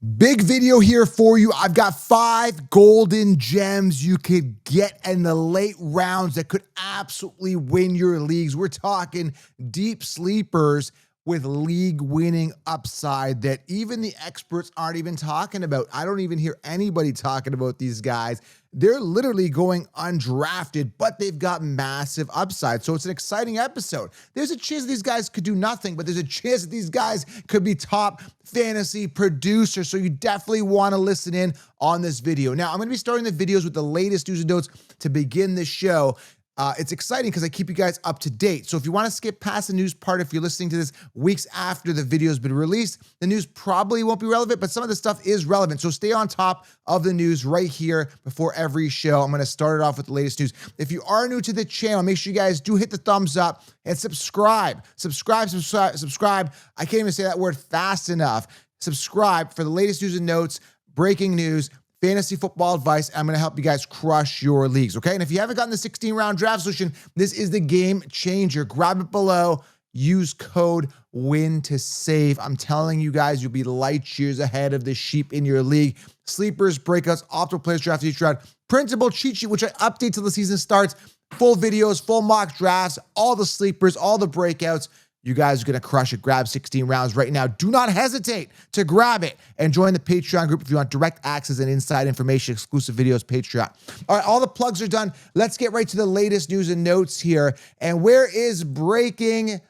Big video here for you. I've got 5 golden gems you could get in the late rounds that could absolutely win your leagues. We're talking deep sleepers with league-winning upside that even the experts aren't even talking about. I don't even hear anybody talking about these guys. They're literally going undrafted, but they've got massive upside. So it's an exciting episode. There's a chance these guys could do nothing, but there's a chance that these guys could be top fantasy producers. So you definitely want to listen in on this video. Now, I'm going to be starting the videos with the latest news and notes to begin this show. It's exciting because I keep you guys up to date. So if you want to skip past the news part, if you're listening to this weeks after the video has been released, the news probably won't be relevant, but some of the stuff is relevant. So stay on top of the news right here before every show. I'm going to start it off with the latest news. If you are new to the channel, make sure you guys do hit the thumbs up and subscribe. Subscribe. I can't even say that word fast enough. Subscribe for the latest news and notes, breaking news, fantasy football advice. I'm going to help you guys crush your leagues, okay? And if you haven't gotten the 16-round draft solution, this is the game changer. Grab it below. Use code WIN to save. I'm telling you guys, you'll be light years ahead of the sheep in your league. Sleepers, breakouts, optimal players draft each round, printable cheat sheet, which I update till the season starts, full videos, full mock drafts, all the sleepers, all the breakouts. You guys are going to crush it. Grab 16 rounds right now. Do not hesitate to grab it and join the Patreon group if you want direct access and inside information, exclusive videos, Patreon. All right, all the plugs are done. Let's get right to the latest news and notes here. And where is Breaking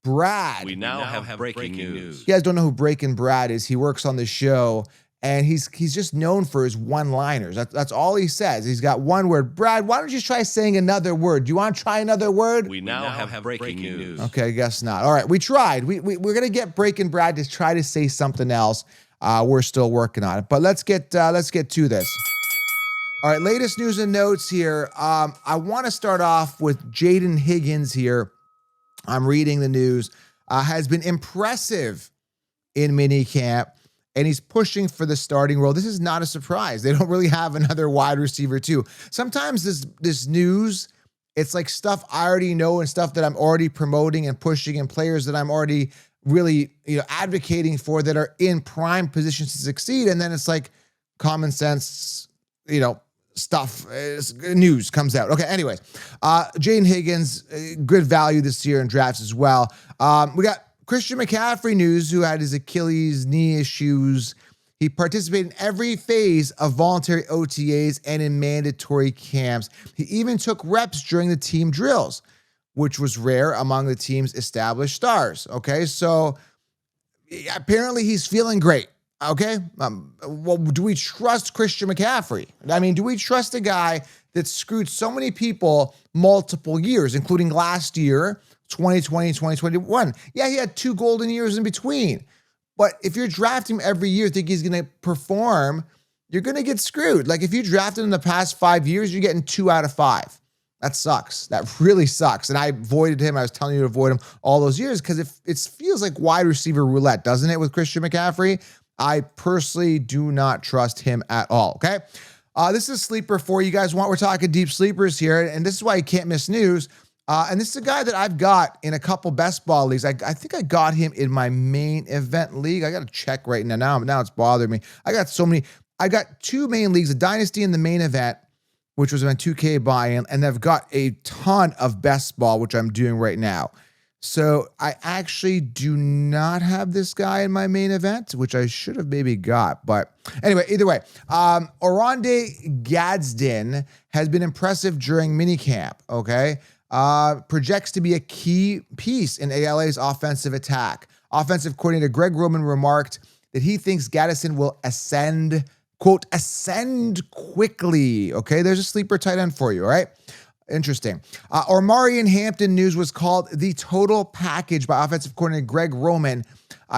Brad? We now have breaking news. You guys don't know who Breaking Brad is. He works on the show, and he's just known for his one-liners. That's all he says. He's got one word. Brad, why don't you try saying another word? Do you want to try another word? We now have breaking news. Okay, I guess not. All right, we tried. We're going to get Breaking Brad to try to say something else. We're still working on it. But let's get to this. All right, latest news and notes here. I want to start off with Jaden Higgins here. I'm reading the news. Has been impressive in minicamp, and he's pushing for the starting role. This is not a surprise. They don't really have another wide receiver too. Sometimes this news, it's like stuff I already know and stuff that I'm already promoting and pushing and players that I'm already really, advocating for that are in prime positions to succeed. And then it's like common sense, stuff, news comes out. Okay, anyways, Jaden Higgins, good value this year in drafts as well. We got Christian McCaffrey news, who had his Achilles knee issues. He participated in every phase of voluntary OTAs and in mandatory camps. He even took reps during the team drills, which was rare among the team's established stars. Okay, so apparently he's feeling great. Okay, well, do we trust Christian McCaffrey? I mean, do we trust a guy that screwed so many people multiple years, including last year, 2020, 2021. Yeah, he had 2 golden years in between. But if you're drafting him every year, think he's going to perform, you're going to get screwed. Like if you drafted him in the past 5 years, you're getting 2 out of 5. That sucks. That really sucks. And I avoided him. I was telling you to avoid him all those years because it feels like wide receiver roulette, doesn't it, with Christian McCaffrey? I personally do not trust him at all, okay? This is a sleeper for you guys. We're talking deep sleepers here, and this is why you can't miss news. And this is a guy that I've got in a couple best ball leagues. I think I got him in my main event league. I got to check right now. Now it's bothering me. I got so many. I got 2 main leagues, a dynasty and the main event, which was a 2K buy-in, and I've got a ton of best ball, which I'm doing right now. So I actually do not have this guy in my main event, which I should have maybe got. But anyway, either way, Oronde Gadsden has been impressive during minicamp, okay? Projects to be a key piece in ALA's offensive attack. Offensive coordinator Greg Roman remarked that he thinks Gadsden will ascend, quote, ascend quickly. Okay, there's a sleeper tight end for you, all right? Interesting. Omarion Hampton news was called the total package by offensive coordinator Greg Roman.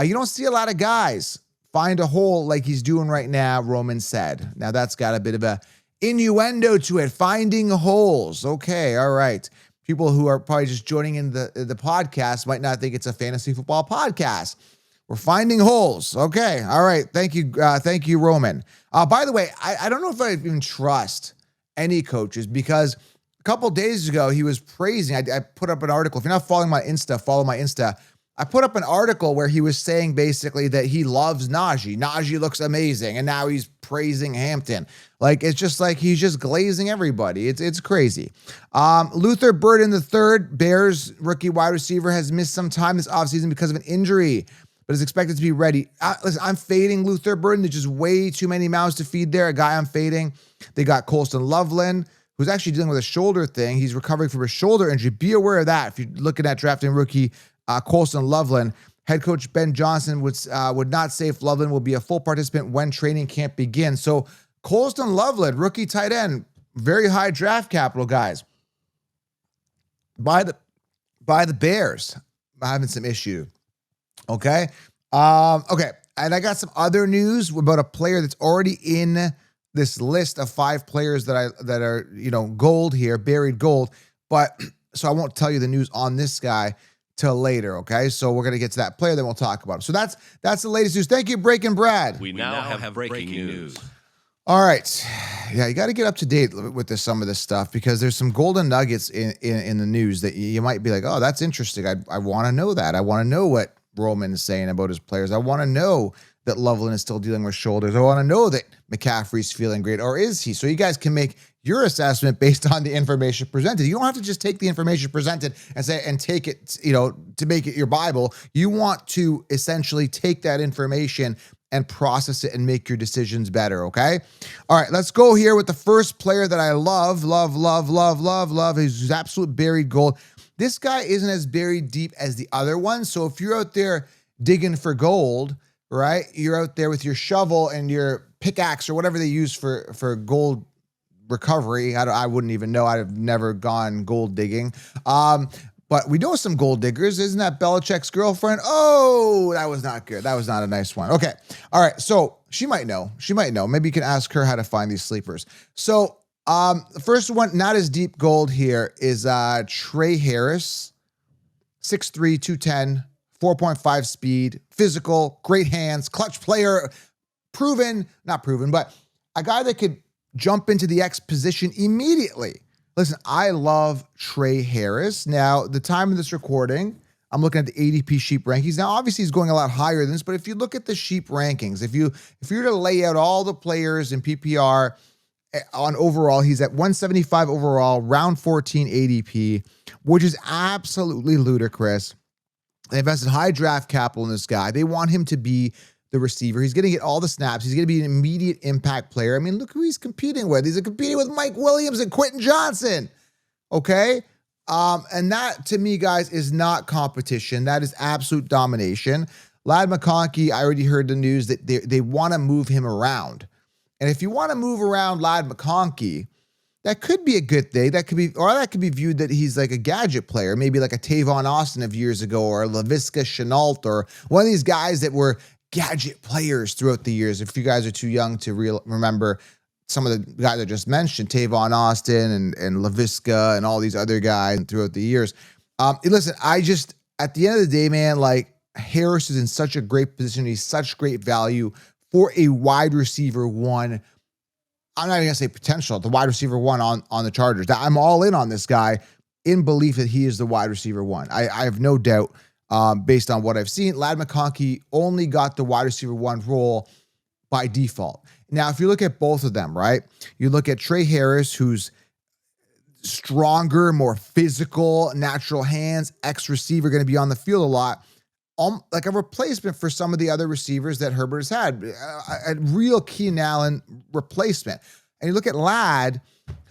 You don't see a lot of guys find a hole like he's doing right now, Roman said. Now that's got a bit of a innuendo to it, finding holes. Okay, all right. People who are probably just joining in the podcast might not think it's a fantasy football podcast. We're finding holes. Okay, all right. Thank you, Roman. By the way, I don't know if I even trust any coaches because a couple days ago, he was praising. I put up an article. If you're not following my Insta, follow my Insta. I put up an article where he was saying basically that he loves Najee. Najee looks amazing, and now he's praising Hampton. Like, it's just like he's just glazing everybody. It's crazy. Luther Burden III, Bears rookie wide receiver, has missed some time this offseason because of an injury, but is expected to be ready. Listen, I'm fading Luther Burden. There's just way too many mouths to feed there. A guy I'm fading. They got Colston Loveland, who's actually dealing with a shoulder thing. He's recovering from a shoulder injury. Be aware of that if you're looking at drafting rookie Colston Loveland. Head coach Ben Johnson would not say if Loveland will be a full participant when training camp begins. So Colston Loveland, rookie tight end, very high draft capital, guys. By the Bears, I'm having some issue. Okay. Okay. And I got some other news about a player that's already in this list of 5 players that are, gold here, buried gold. But so I won't tell you the news on this guy till later. Okay. So we're going to get to that player, then we'll talk about him. So that's the latest news. Thank you, Breaking Brad. We now have breaking news. All right. Yeah, you got to get up to date with some of this stuff because there's some golden nuggets in the news that you might be like, oh, that's interesting. I want to know that. I want to know what Roman is saying about his players. I want to know that Loveland is still dealing with shoulders. I want to know that McCaffrey's feeling great, or is he? So you guys can make your assessment based on the information presented. You don't have to just take the information presented and take it, to make it your Bible. You want to essentially take that information and process it and make your decisions better, okay? All right, let's go here with the first player that I love, who's absolute buried gold. This guy isn't as buried deep as the other one, so if you're out there digging for gold, right, you're out there with your shovel and your pickaxe or whatever they use for gold recovery. I wouldn't even know. I've never gone gold digging. But we know some gold diggers. Isn't that Belichick's girlfriend? Oh, that was not good. That was not a nice one. Okay. All right. So she might know. Maybe you can ask her how to find these sleepers. So the first one, not as deep gold here, is Trey Harris, 6'3", 210, 4.5 speed, physical, great hands, clutch player, not proven, but a guy that could jump into the X position immediately. Listen, I love Trey Harris. Now, the time of this recording, I'm looking at the ADP sheep rankings. Now, obviously, he's going a lot higher than this, but if you look at the sheep rankings, if you were to lay out all the players in PPR on overall, he's at 175 overall, round 14 ADP, which is absolutely ludicrous. They invested high draft capital in this guy. They want him to be the receiver. He's going to get all the snaps. He's going to be an immediate impact player. I mean, look who he's competing with. He's competing with Mike Williams and Quentin Johnson. Okay? And that, to me, guys, is not competition. That is absolute domination. Ladd McConkey, I already heard the news that they want to move him around. And if you want to move around Ladd McConkey, that could be a good thing. That could be viewed that he's like a gadget player, maybe like a Tavon Austin of years ago, or Laviska Shenault, or one of these guys that were gadget players throughout the years. If you guys are too young to remember some of the guys I just mentioned, Tavon Austin and Laviska and all these other guys throughout the years. Listen, at the end of the day, man, like, Harris is in such a great position. He's such great value for a wide receiver one. I'm not even gonna say potential, the wide receiver one on the Chargers. I'm all in on this guy in belief that he is the wide receiver one. I have no doubt. Based on what I've seen, Ladd McConkey only got the wide receiver one role by default. Now, if you look at both of them, right, you look at Trey Harris, who's stronger, more physical, natural hands, ex-receiver, going to be on the field a lot, like a replacement for some of the other receivers that Herbert has had, a real Keenan Allen replacement. And you look at Ladd,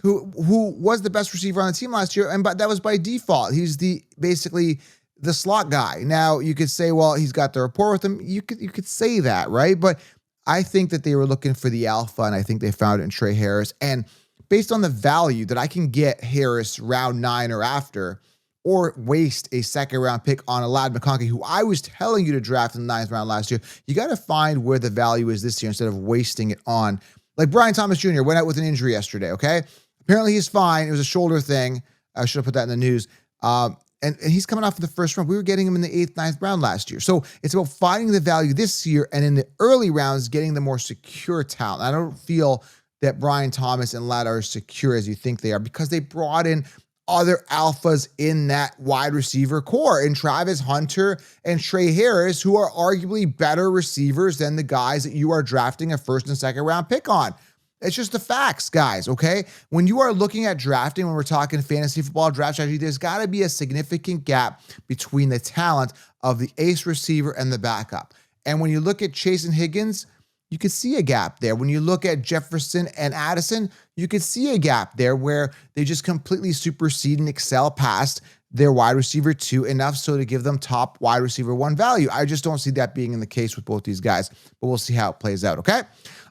who was the best receiver on the team last year, but that was by default. He's basically the slot guy. Now, you could say, well, he's got the rapport with him. You could say that, right? But I think that they were looking for the alpha, and I think they found it in Trey Harris. And based on the value that I can get Harris round 9 or after, or waste a second-round pick on a Ladd McConkey, who I was telling you to draft in the 9th round last year, you got to find where the value is this year instead of wasting it on. Like Brian Thomas Jr. went out with an injury yesterday, okay? Apparently he's fine. It was a shoulder thing. I should have put that in the news. And he's coming off of the first round. We were getting him in the 8th, 9th round last year. So it's about finding the value this year, and in the early rounds, getting the more secure talent. I don't feel that Brian Thomas and Ladd are as secure as you think they are, because they brought in other alphas in that wide receiver core, in Travis Hunter and Trey Harris, who are arguably better receivers than the guys that you are drafting a first and second round pick on. It's just the facts, guys, okay? When you are looking at drafting, when we're talking fantasy football draft strategy, there's got to be a significant gap between the talent of the ace receiver and the backup. And when you look at Chase and Higgins, you could see a gap there. When you look at Jefferson and Addison, you could see a gap there where they just completely supersede and excel past their wide receiver 2 enough so to give them top wide receiver 1 value. I just don't see that being in the case with both these guys, but we'll see how it plays out, okay?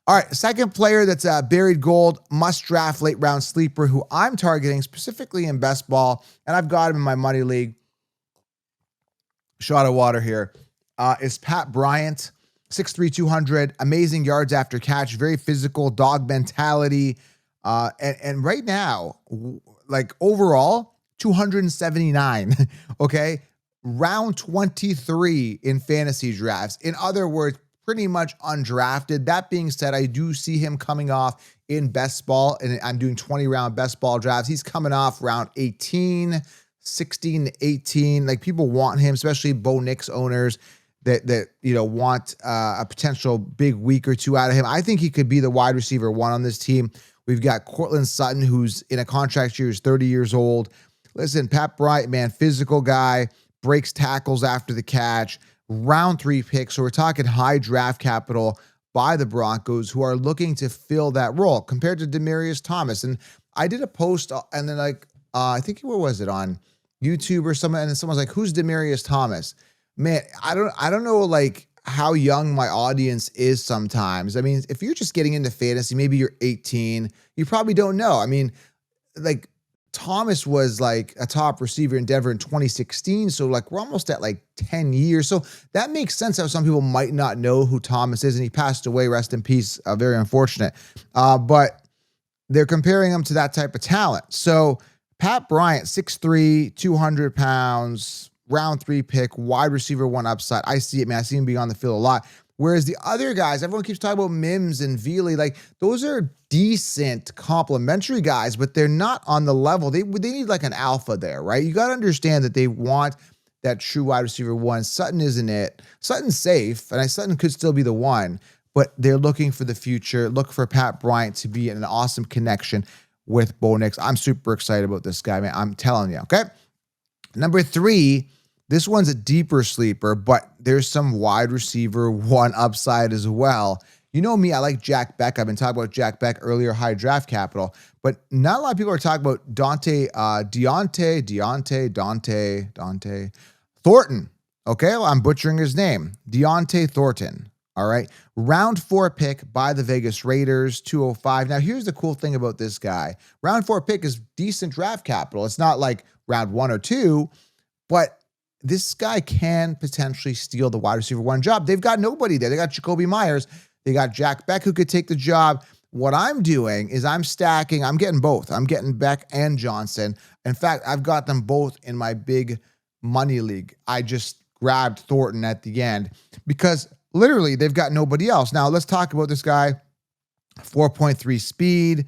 All right, second player that's buried gold, must draft late round sleeper who I'm targeting specifically in best ball, and I've got him in my money league. Shot of water here is Pat Bryant. 6'3", 200, amazing yards after catch, very physical, dog mentality. And right now, like overall, 279, okay? Round 23 in fantasy drafts. In other words, pretty much undrafted. That being said, I do see him coming off in best ball, and I'm doing 20-round best ball drafts. He's coming off round 18, 16 to 18. Like, people want him, especially Bo Nix owners that want a potential big week or two out of him. I think he could be the wide receiver 1 on this team. We've got Cortland Sutton, who's in a contract year, who's 30 years old. Listen, Pat Bryant, man, physical guy, breaks tackles after the catch, round 3 pick. So we're talking high draft capital by the Broncos, who are looking to fill that role compared to Demaryius Thomas. And I did a post, and then I think, where was it, on YouTube or something? And then someone's like, "Who's Demaryius Thomas?" Man, I don't know like how young my audience is sometimes. I mean, if you're just getting into fantasy, maybe you're 18, you probably don't know. I mean, like, Thomas was like a top receiver in Denver in 2016. So like we're almost at like 10 years. So that makes sense how some people might not know who Thomas is. And he passed away, rest in peace. Very unfortunate. But they're comparing him to that type of talent. So Pat Bryant, 6'3", 200 pounds, round 3 pick, wide receiver 1 upside. I see it, man. I see him being on the field a lot. Whereas the other guys, everyone keeps talking about Mims and Veely. Like, those are decent complementary guys, but they're not on the level. They need like an alpha there, right? You got to understand that they want that true wide receiver 1. Sutton isn't it. Sutton's safe, and Sutton could still be the 1, but they're looking for the future. Look for Pat Bryant to be an awesome connection with Bo Nix. I'm super excited about this guy, man. I'm telling you, okay? Number 3, this one's a deeper sleeper, but there's some wide receiver 1 upside as well. You know me, I like Jack Beck. I've been talking about Jack Beck earlier, high draft capital, but not a lot of people are talking about Dante Thornton. Okay, well, I'm butchering his name. Deontay Thornton. All right. Round 4 pick by the Vegas Raiders, 205. Now, here's the cool thing about this guy. Round 4 pick is decent draft capital. It's not like round 1 or 2, but this guy can potentially steal the wide receiver 1 job. They've got nobody there. They got Jacoby Myers. They got Jack Beck, who could take the job. What I'm doing is I'm stacking. I'm getting both. I'm getting Beck and Johnson. In fact, I've got them both in my big money league. I just grabbed Thornton at the end because literally they've got nobody else. Now, let's talk about this guy. 4.3 speed.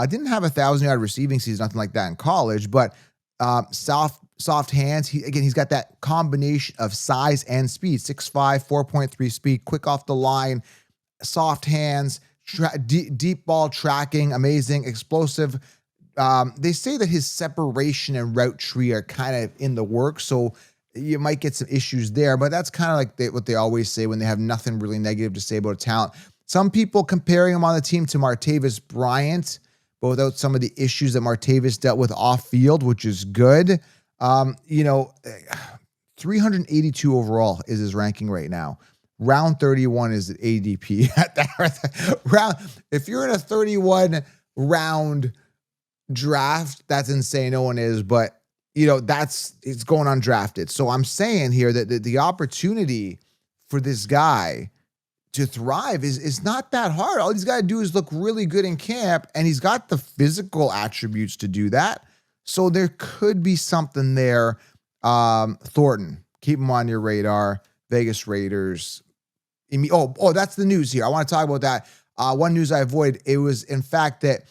Didn't have 1,000-yard receiving season, nothing like that in college, but soft hands. He's got that combination of size and speed. 6'5", 4.3 speed, quick off the line, soft hands, deep ball tracking, amazing, explosive. They say that his separation and route tree are kind of in the works, so you might get some issues there, but that's kind of like what they always say when they have nothing really negative to say about a talent. Some people comparing him on the team to Martavis Bryant, but without some of the issues that Martavis dealt with off field, which is good. 382 overall is his ranking right now. Round 31 is ADP. If you're in a 31 round draft, that's insane. No one is, but it's going undrafted. So I'm saying here that the opportunity for this guy to thrive is not that hard. All he's got to do is look really good in camp, and he's got the physical attributes to do that. So there could be something there. Thornton, keep him on your radar. Vegas Raiders. That's the news here. I want to talk about that. One news I avoided, it was in fact that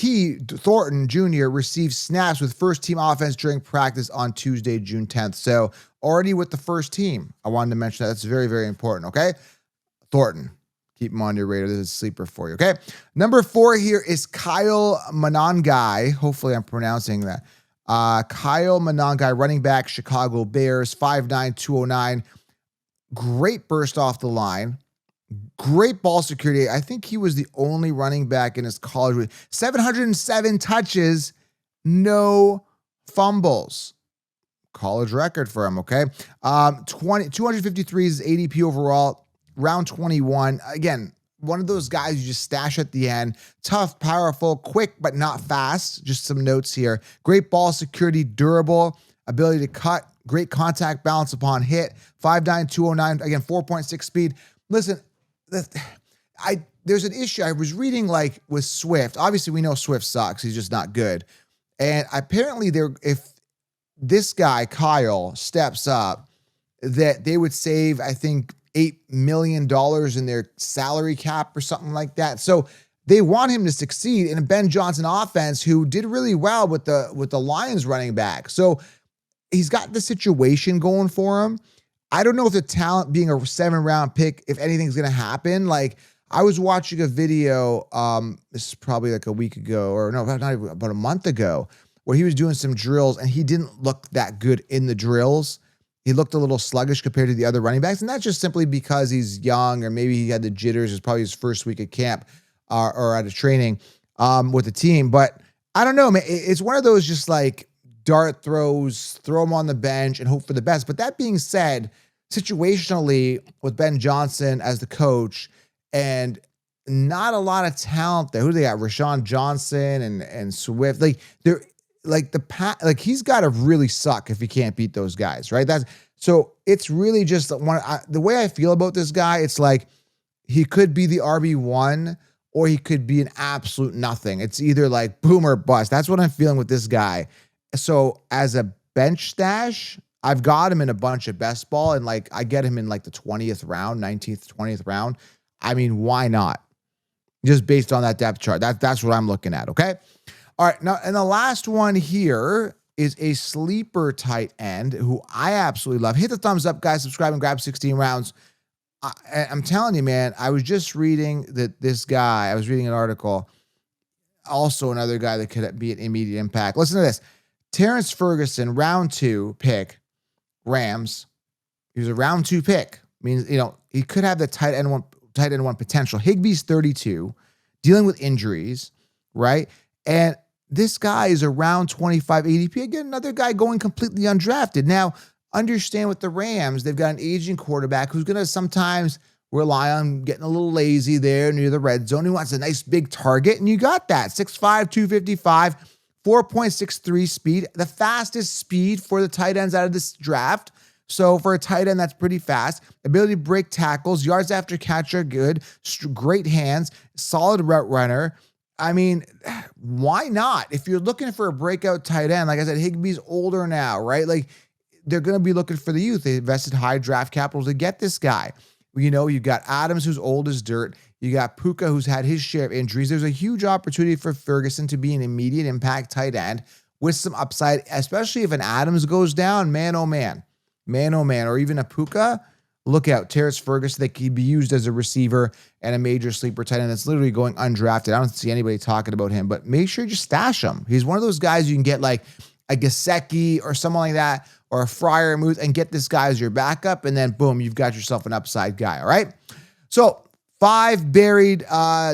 Thornton Jr., received snaps with first-team offense during practice on Tuesday, June 10th. So already with the first team. I wanted to mention that. That's very, very important, okay? Thornton. Keep him on your radar. This is a sleeper for you, okay? Number 4 here is Kyle Monangai. Hopefully I'm pronouncing that. Kyle Monangai, running back, Chicago Bears, 5'9", 209. Great burst off the line. Great ball security. I think he was the only running back in his college. 707 touches, no fumbles. College record for him, okay? 253 is ADP overall, round 21. Again, one of those guys you just stash at the end. Tough, powerful, quick, but not fast. Just some notes here. Great ball security, durable, ability to cut, great contact balance upon hit. 5'9", 209, again, 4.6 speed. Listen, there's an issue. I was reading like with Swift. Obviously, we know Swift sucks. He's just not good. And apparently, if this guy, Kyle, steps up, that they would save, I think, $8 million in their salary cap or something like that. So they want him to succeed in a Ben Johnson offense who did really well with the Lions running back. So he's got the situation going for him. I don't know if the talent being a 7-round pick, if anything's going to happen. Like, I was watching a video, this is probably like a week ago, or no, not even, about a month ago, where he was doing some drills and he didn't look that good in the drills. He looked a little sluggish compared to the other running backs. And that's just simply because he's young, or maybe he had the jitters. It's probably his first week at camp or at a training with the team. But I don't know, man. It's one of those just like dart throws, throw him on the bench and hope for the best. But that being said, situationally with Ben Johnson as the coach and not a lot of talent there. Who do they got? Rashawn Johnson and Swift. Like they're like he's got to really suck if he can't beat those guys, right? So it's really just the way I feel about this guy. It's like he could be the RB1 or he could be an absolute nothing. It's either like boom or bust. That's what I'm feeling with this guy. So as a bench stash, I've got him in a bunch of best ball, and like I get him in like the 20th round, 19th, 20th round. I mean, why not? Just based on that depth chart. That's what I'm looking at, okay? All right, now, and the last one here is a sleeper tight end who I absolutely love. Hit the thumbs up, guys. Subscribe and grab 16 rounds. I'm telling you, man, I was just reading that this guy, I was reading an article, also another guy that could be an immediate impact. Listen to this. Terrence Ferguson, round 2 pick, Rams. He was a round 2 pick. Means, he could have the tight end one potential. Higbee's 32, dealing with injuries, right? And this guy is around 25 ADP. Again, another guy going completely undrafted. Now, understand with the Rams, they've got an aging quarterback who's going to sometimes rely on getting a little lazy there near the red zone. He wants a nice big target, and you got that. 6'5", 255, 4.63 speed, the fastest speed for the tight ends out of this draft. So for a tight end, that's pretty fast. Ability to break tackles, yards after catch are good, great hands, solid route runner. I mean, why not? If you're looking for a breakout tight end, like I said, Higbee's older now, right? Like, they're going to be looking for the youth. They invested high draft capital to get this guy. You've got Adams, who's old as dirt. You got Puka, who's had his share of injuries. There's a huge opportunity for Ferguson to be an immediate impact tight end with some upside, especially if an Adams goes down. Man, oh man. Man, oh man. Or even a Puka. Look out. Terrence Ferguson, that could be used as a receiver and a major sleeper tight end that's literally going undrafted. I don't see anybody talking about him, but make sure you just stash him. He's one of those guys you can get like a Gesicki or someone like that, or a Freiermuth, and get this guy as your backup, and then boom, you've got yourself an upside guy, all right? So 5 buried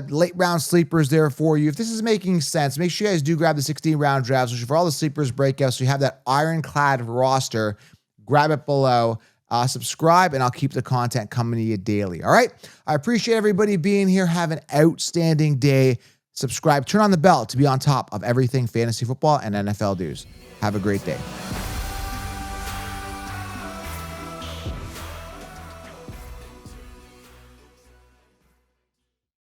late round sleepers there for you. If this is making sense, make sure you guys do grab the 16-round drafts, which for all the sleepers breakouts, so you have that ironclad roster. Grab it below. Subscribe, and I'll keep the content coming to you daily, all right? I appreciate everybody being here. Have an outstanding day. Subscribe. Turn on the bell to be on top of everything fantasy football and NFL news. Have a great day.